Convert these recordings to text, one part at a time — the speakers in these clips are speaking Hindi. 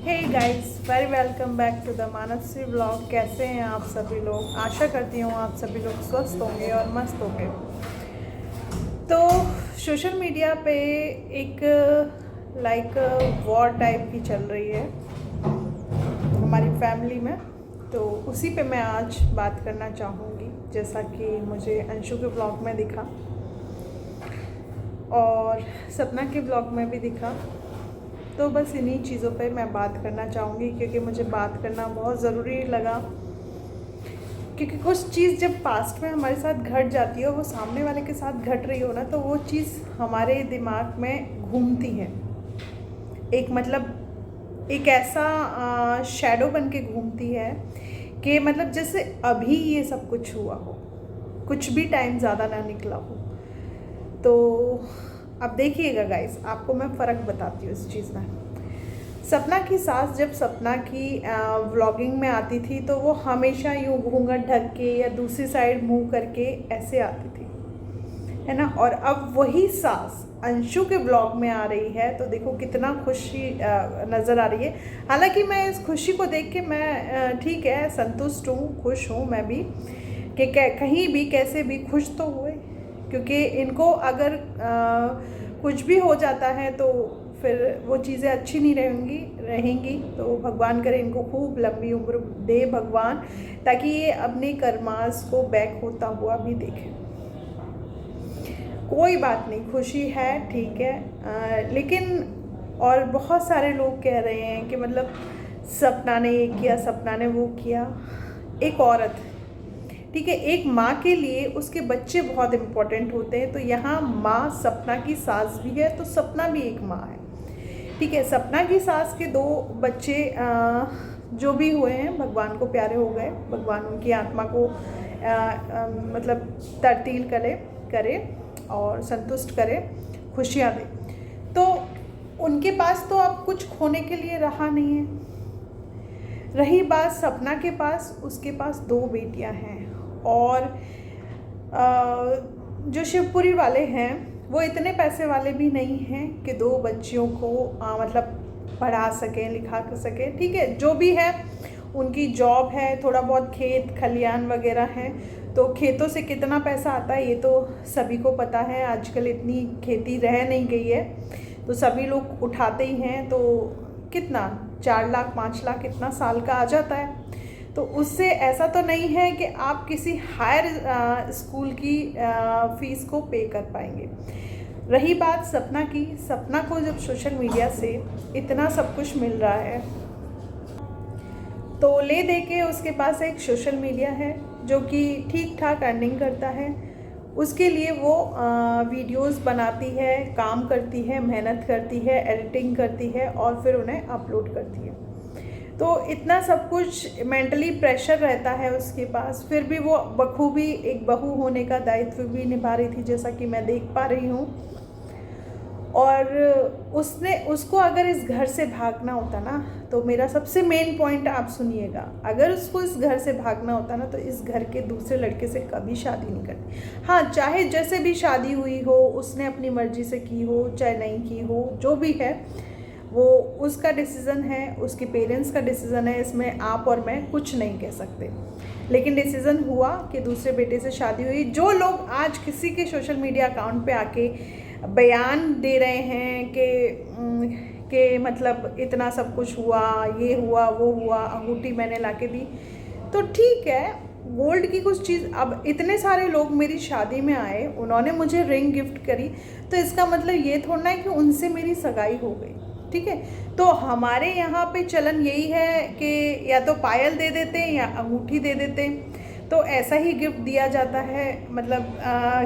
Hey guys, very welcome back to the Mansi blog. कैसे हैं आप सभी लोग? आशा करती हूँ आप सभी लोग स्वस्थ होंगे और मस्त होंगे। तो सोशल मीडिया पे एक लाइक वॉर टाइप की चल रही है हमारी फैमिली में, तो उसी पे मैं आज बात करना चाहूँगी। जैसा कि मुझे अंशु के ब्लॉग में दिखा और सपना के ब्लॉग में भी दिखा, तो बस इन्हीं चीज़ों पे मैं बात करना चाहूँगी क्योंकि मुझे बात करना बहुत ज़रूरी लगा। क्योंकि कुछ चीज़ जब पास्ट में हमारे साथ घट जाती है और वो सामने वाले के साथ घट रही हो ना, तो वो चीज़ हमारे दिमाग में घूमती है। एक मतलब एक ऐसा शैडो बन के घूमती है कि मतलब जैसे अभी ये सब कुछ हुआ हो, कुछ भी टाइम ज़्यादा ना निकला हो। तो अब देखिएगा गाइस, आपको मैं फ़र्क बताती हूँ इस चीज़ में। सपना की सास जब सपना की व्लॉगिंग में आती थी तो वो हमेशा यूँ घूंघट ढक के या दूसरी साइड मुंह करके ऐसे आती थी, है ना। और अब वही सास अंशु के ब्लॉग में आ रही है तो देखो कितना खुशी नज़र आ रही है। हालांकि मैं इस खुशी को देख के मैं ठीक है, संतुष्ट हूँ, खुश हूँ मैं भी कि कहीं भी कैसे भी खुश तो हुए। क्योंकि इनको अगर कुछ भी हो जाता है तो फिर वो चीज़ें अच्छी नहीं रहेंगी। तो भगवान करे इनको खूब लंबी उम्र दे भगवान, ताकि ये अपने कर्मास को बैक होता हुआ भी देखें। कोई बात नहीं, खुशी है, ठीक है। लेकिन और बहुत सारे लोग कह रहे हैं कि मतलब सपना ने ये किया, सपना ने वो किया। एक औरत, ठीक है, एक माँ के लिए उसके बच्चे बहुत इम्पोर्टेंट होते हैं। तो यहाँ माँ सपना की सास भी है, तो सपना भी एक माँ है, ठीक है। सपना की सास के 2 बच्चे जो भी हुए हैं भगवान को प्यारे हो गए। भगवान उनकी आत्मा को मतलब तरतील करे और संतुष्ट करे, खुशियाँ दे। तो उनके पास तो अब कुछ खोने के लिए रहा नहीं है। रही बात सपना के पास, उसके पास 2 बेटियां हैं और जो शिवपुरी वाले हैं वो इतने पैसे वाले भी नहीं हैं कि 2 बच्चियों को मतलब पढ़ा सकें, लिखा सकें, ठीक है। जो भी है उनकी जॉब है, थोड़ा बहुत खेत खलियान वगैरह हैं, तो खेतों से कितना पैसा आता है ये तो सभी को पता है। आजकल इतनी खेती रह नहीं गई है तो सभी लोग उठाते ही हैं। तो कितना 4 लाख 5 लाख इतना साल का आ जाता है। तो उससे ऐसा तो नहीं है कि आप किसी हायर स्कूल की फ़ीस को पे कर पाएंगे। रही बात सपना की, सपना को जब सोशल मीडिया से इतना सब कुछ मिल रहा है तो ले दे के उसके पास एक सोशल मीडिया है जो कि ठीक ठाक अर्निंग करता है। उसके लिए वो वीडियोस बनाती है, काम करती है, मेहनत करती है, एडिटिंग करती है और फिर उन्हें अपलोड करती है। तो इतना सब कुछ मेंटली प्रेशर रहता है उसके पास, फिर भी वो बखूबी एक बहू होने का दायित्व भी निभा रही थी, जैसा कि मैं देख पा रही हूँ। और उसको अगर इस घर से भागना होता ना, तो मेरा सबसे मेन पॉइंट आप सुनिएगा, अगर उसको इस घर से भागना होता ना तो इस घर के दूसरे लड़के से कभी शादी नहीं करती। हाँ, चाहे जैसे भी शादी हुई हो, उसने अपनी मर्जी से की हो चाहे नहीं की हो, जो भी है वो उसका डिसीज़न है, उसके पेरेंट्स का डिसीज़न है। इसमें आप और मैं कुछ नहीं कह सकते। लेकिन डिसीज़न हुआ कि दूसरे बेटे से शादी हुई। जो लोग आज किसी के सोशल मीडिया अकाउंट पे आके बयान दे रहे हैं कि मतलब इतना सब कुछ हुआ, ये हुआ, वो हुआ, अंगूठी मैंने लाके दी, तो ठीक है, गोल्ड की कुछ चीज़। अब इतने सारे लोग मेरी शादी में आए, उन्होंने मुझे रिंग गिफ्ट करी, तो इसका मतलब ये थोड़ा है कि उनसे मेरी सगाई हो गई, ठीक है। तो हमारे यहाँ पे चलन यही है कि या तो पायल दे देते हैं या अंगूठी दे देते हैं। तो ऐसा ही गिफ्ट दिया जाता है, मतलब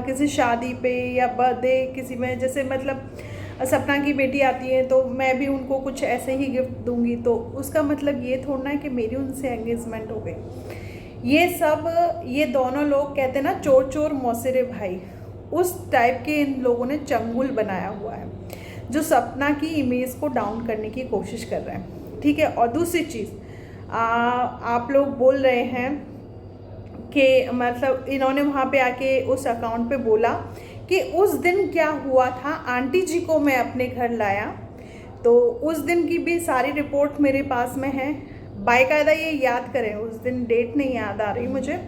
किसी शादी पे या बर्थडे किसी में, जैसे मतलब सपना की बेटी आती है तो मैं भी उनको कुछ ऐसे ही गिफ्ट दूंगी, तो उसका मतलब ये थोड़ा है कि मेरी उनसे एंगेजमेंट हो गई। ये दोनों लोग कहते हैं ना, चोर चोर मौसेरे भाई, उस टाइप के इन लोगों ने चंगुल बनाया हुआ है जो सपना की इमेज को डाउन करने की कोशिश कर रहे हैं, ठीक है। और दूसरी चीज़, आप लोग बोल रहे हैं कि मतलब इन्होंने वहाँ पे आके उस अकाउंट पे बोला कि उस दिन क्या हुआ था, आंटी जी को मैं अपने घर लाया तो उस दिन की भी सारी रिपोर्ट मेरे पास में है। बाकायदा ये याद करें, उस दिन डेट नहीं याद आ रही मुझे,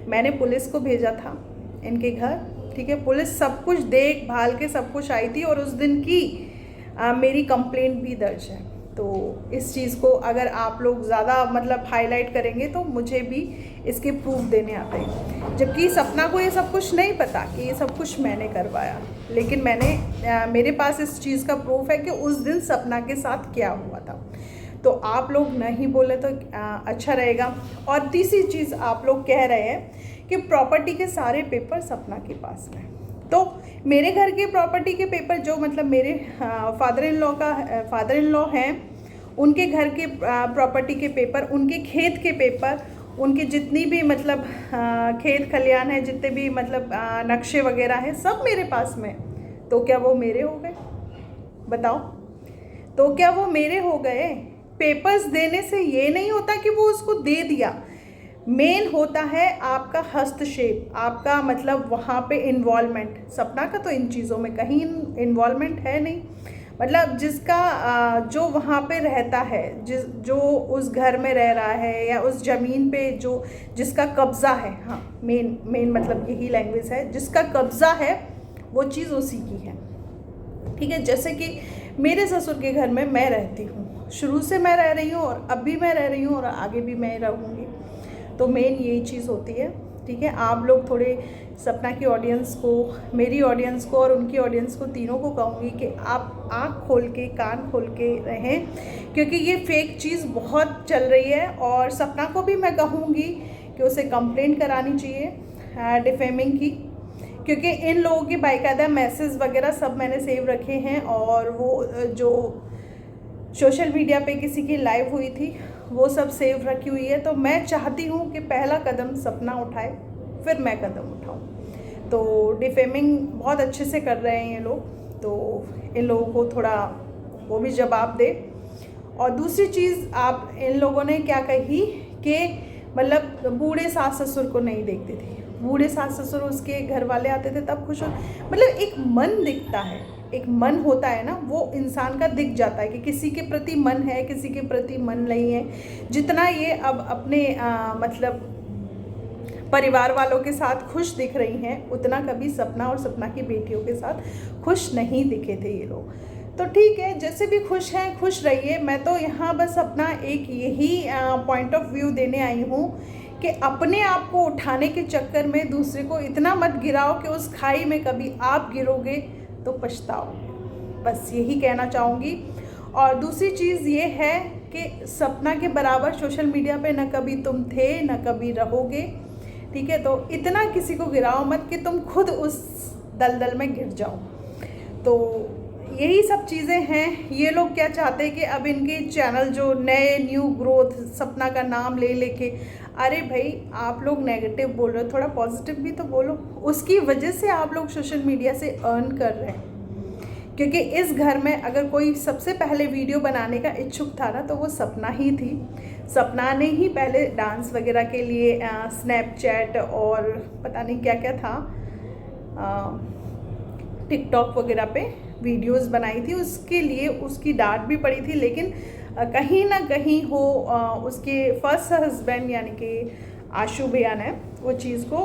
मैंने पुलिस को भेजा था इनके घर, ठीक है। पुलिस सब कुछ देख भाल के सब कुछ आई थी और उस दिन की मेरी कंप्लेंट भी दर्ज है। तो इस चीज़ को अगर आप लोग ज़्यादा मतलब हाईलाइट करेंगे तो मुझे भी इसके प्रूफ देने आते हैं, जबकि सपना को ये सब कुछ नहीं पता कि ये सब कुछ मैंने करवाया। लेकिन मेरे पास इस चीज़ का प्रूफ है कि उस दिन सपना के साथ क्या हुआ था। तो आप लोग नहीं बोले तो अच्छा रहेगा। और तीसरी चीज़, आप लोग कह रहे हैं कि प्रॉपर्टी के सारे पेपर सपना के पास में, तो मेरे घर के प्रॉपर्टी के पेपर जो मतलब मेरे फादर इन लॉ हैं, उनके घर के प्रॉपर्टी के पेपर, उनके खेत के पेपर, उनके जितनी भी मतलब खेत खलियान है, जितने भी मतलब नक्शे वगैरह हैं, सब मेरे पास में। तो क्या वो मेरे हो गए? बताओ, तो क्या वो मेरे हो गए? पेपर्स देने से ये नहीं होता कि वो उसको दे दिया। मेन होता है आपका हस्तक्षेप, आपका मतलब वहाँ पे इन्वॉल्वमेंट। सपना का तो इन चीज़ों में कहीं इन्वॉल्वमेंट है नहीं। मतलब जिसका जो वहाँ पे रहता है, जो उस घर में रह रहा है या उस ज़मीन पे जिसका कब्ज़ा है, हाँ मेन मतलब यही लैंग्वेज है, जिसका कब्ज़ा है वो चीज़ उसी की है, ठीक है। जैसे कि मेरे ससुर के घर में मैं रहती हूँ, शुरू से मैं रह रही हूँ और अब भी मैं रह रही हूँ और आगे भी मैं रहूँगी। तो मेन यही चीज़ होती है, ठीक है। आप लोग थोड़े सपना की ऑडियंस को, मेरी ऑडियंस को और उनकी ऑडियंस को, तीनों को कहूँगी कि आप आँख खोल के कान खोल के रहें, क्योंकि ये फेक चीज़ बहुत चल रही है। और सपना को भी मैं कहूँगी कि उसे कंप्लेंट करानी चाहिए डिफेमिंग की, क्योंकि इन लोगों की बाकायदा मैसेज वगैरह सब मैंने सेव रखे हैं। और वो जो सोशल मीडिया पे किसी की लाइव हुई थी वो सब सेव रखी हुई है। तो मैं चाहती हूँ कि पहला कदम सपना उठाए, फिर मैं कदम उठाऊँ। तो डिफेमिंग बहुत अच्छे से कर रहे हैं ये लोग, तो इन लोगों को थोड़ा वो भी जवाब दे। और दूसरी चीज़, आप इन लोगों ने क्या कही कि मतलब बूढ़े सास ससुर को नहीं देखते थे। बूढ़े सास ससुर उसके घर वाले आते थे तब खुश हो, मतलब एक मन दिखता है, एक मन होता है ना, वो इंसान का दिख जाता है कि किसी के प्रति मन है, किसी के प्रति मन नहीं है। जितना ये अब अपने मतलब परिवार वालों के साथ खुश दिख रही हैं, उतना कभी सपना और सपना की बेटियों के साथ खुश नहीं दिखे थे ये लोग। तो ठीक है, जैसे भी खुश हैं खुश रहिए। मैं तो यहाँ बस अपना एक यही पॉइंट ऑफ व्यू देने आई हूँ कि अपने आप को उठाने के चक्कर में दूसरे को इतना मत गिराओ कि उस खाई में कभी आप गिरोगे तो पछताओगे। बस यही कहना चाहूँगी। और दूसरी चीज़ ये है कि सपना के बराबर सोशल मीडिया पे न कभी तुम थे न कभी रहोगे, ठीक है। तो इतना किसी को गिराओ मत कि तुम खुद उस दलदल में गिर जाओ। तो यही सब चीज़ें हैं। ये लोग क्या चाहते हैं कि अब इनके चैनल जो नए न्यू ग्रोथ सपना का नाम ले लेके, अरे भाई आप लोग नेगेटिव बोल रहे हो, थोड़ा पॉजिटिव भी तो बोलो। उसकी वजह से आप लोग सोशल मीडिया से अर्न कर रहे हैं, क्योंकि इस घर में अगर कोई सबसे पहले वीडियो बनाने का इच्छुक था ना तो वो सपना ही थी। सपना ने ही पहले डांस वगैरह के लिए स्नैपचैट और पता नहीं क्या क्या था, टिकटॉक वगैरह पे वीडियोस बनाई थी। उसके लिए उसकी डांट भी पड़ी थी, लेकिन कहीं ना कहीं उसके फर्स्ट हस्बैंड यानी कि आशु भैया ने वो चीज़ को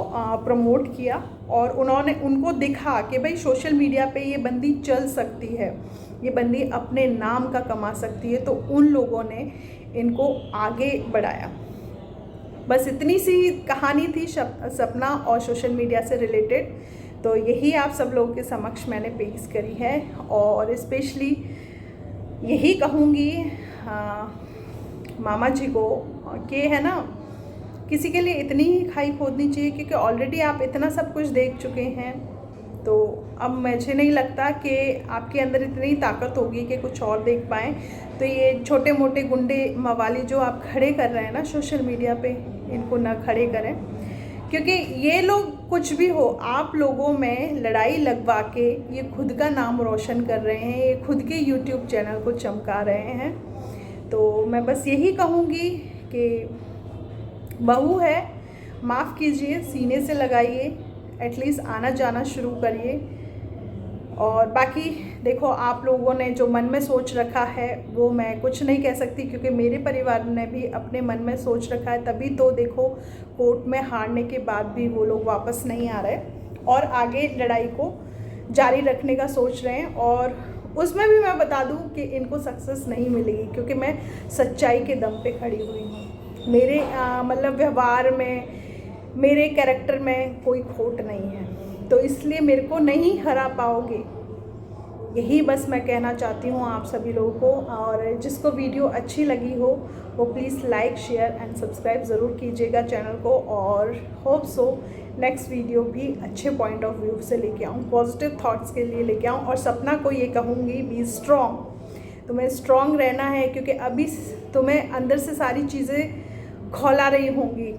प्रमोट किया और उनको दिखा कि भाई सोशल मीडिया पे ये बंदी चल सकती है, ये बंदी अपने नाम का कमा सकती है। तो उन लोगों ने इनको आगे बढ़ाया। बस इतनी सी कहानी थी सपना और सोशल मीडिया से रिलेटेड। तो यही आप सब लोगों के समक्ष मैंने पेश करी है। और स्पेशली यही कहूँगी मामा जी को कि है ना, किसी के लिए इतनी ही खाई खोदनी चाहिए, क्योंकि ऑलरेडी आप इतना सब कुछ देख चुके हैं। तो अब मुझे नहीं लगता कि आपके अंदर इतनी ताकत होगी कि कुछ और देख पाएँ। तो ये छोटे मोटे गुंडे मवाली जो आप खड़े कर रहे हैं ना सोशल मीडिया पे, इनको ना खड़े करें, क्योंकि ये लोग कुछ भी हो, आप लोगों में लड़ाई लगवा के ये खुद का नाम रोशन कर रहे हैं, ये खुद के यूट्यूब चैनल को चमका रहे हैं। तो मैं बस यही कहूँगी कि बहू है, माफ़ कीजिए, सीने से लगाइए, एटलीस्ट आना जाना शुरू करिए। और बाकी देखो, आप लोगों ने जो मन में सोच रखा है वो मैं कुछ नहीं कह सकती, क्योंकि मेरे परिवार ने भी अपने मन में सोच रखा है, तभी तो देखो कोर्ट में हारने के बाद भी वो लोग वापस नहीं आ रहे और आगे लड़ाई को जारी रखने का सोच रहे हैं। और उसमें भी मैं बता दूं कि इनको सक्सेस नहीं मिलेगी, क्योंकि मैं सच्चाई के दम पे खड़ी हुई हूँ। मेरे मतलब व्यवहार में, मेरे कैरेक्टर में कोई खोट नहीं है, तो इसलिए मेरे को नहीं हरा पाओगे, यही बस मैं कहना चाहती हूँ आप सभी लोगों को। और जिसको वीडियो अच्छी लगी हो वो please like, share and subscribe ज़रूर कीजिएगा चैनल को। और होप सो नेक्स्ट वीडियो भी अच्छे पॉइंट ऑफ व्यू से लेके आऊँ, पॉजिटिव थॉट्स के लिए लेके आऊँ। और सपना को ये कहूँगी, बी स्ट्रॉन्ग, तुम्हें स्ट्रॉन्ग रहना है, क्योंकि अभी तुम्हें अंदर से सारी चीज़ें खौला रही होंगी।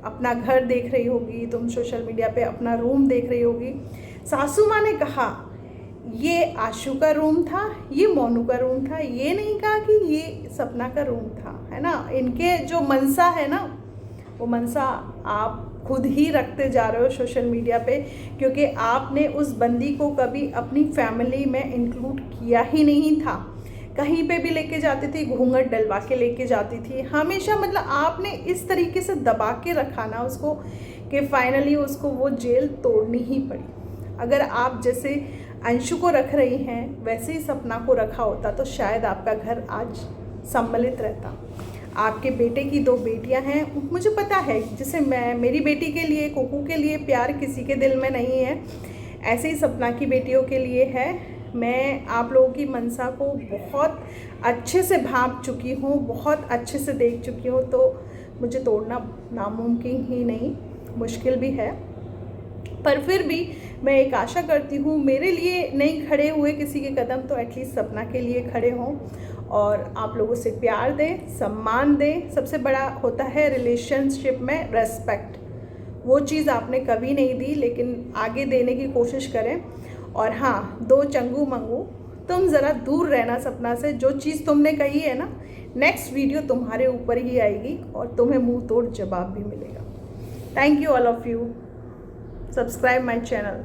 अपना घर देख रही होगी तुम, सोशल मीडिया पे अपना रूम देख रही होगी। सासू माँ ने कहा ये आशु का रूम था, ये मोनू का रूम था, ये नहीं कहा कि ये सपना का रूम था, है ना। इनके जो मनसा है ना, वो मनसा आप खुद ही रखते जा रहे हो सोशल मीडिया पे, क्योंकि आपने उस बंदी को कभी अपनी फैमिली में इंक्लूड किया ही नहीं था। कहीं पे भी लेके जाती थी घूंघट डलवा के लेके जाती थी हमेशा, मतलब आपने इस तरीके से दबा के रखा ना उसको कि फाइनली उसको वो जेल तोड़नी ही पड़ी। अगर आप जैसे अंशु को रख रही हैं वैसे ही सपना को रखा होता तो शायद आपका घर आज सम्मिलित रहता। आपके बेटे की 2 बेटियां हैं, मुझे पता है, जैसे मेरी बेटी के लिए, कुकू के लिए प्यार किसी के दिल में नहीं है, ऐसे ही सपना की बेटियों के लिए है। मैं आप लोगों की मनसा को बहुत अच्छे से भांप चुकी हूँ, बहुत अच्छे से देख चुकी हूँ, तो मुझे तोड़ना नामुमकिन ही नहीं, मुश्किल भी है। पर फिर भी मैं एक आशा करती हूँ, मेरे लिए नहीं खड़े हुए किसी के कदम तो एटलीस्ट सपना के लिए खड़े हों और आप लोगों से प्यार दें, सम्मान दें। सबसे बड़ा होता है रिलेशनशिप में रेस्पेक्ट, वो चीज़ आपने कभी नहीं दी, लेकिन आगे देने की कोशिश करें। और हाँ, 2 चंगू मंगू, तुम ज़रा दूर रहना सपना से। जो चीज़ तुमने कही है ना, नेक्स्ट वीडियो तुम्हारे ऊपर ही आएगी और तुम्हें मुंह तोड़ जवाब भी मिलेगा। Thank you all of you, subscribe my channel.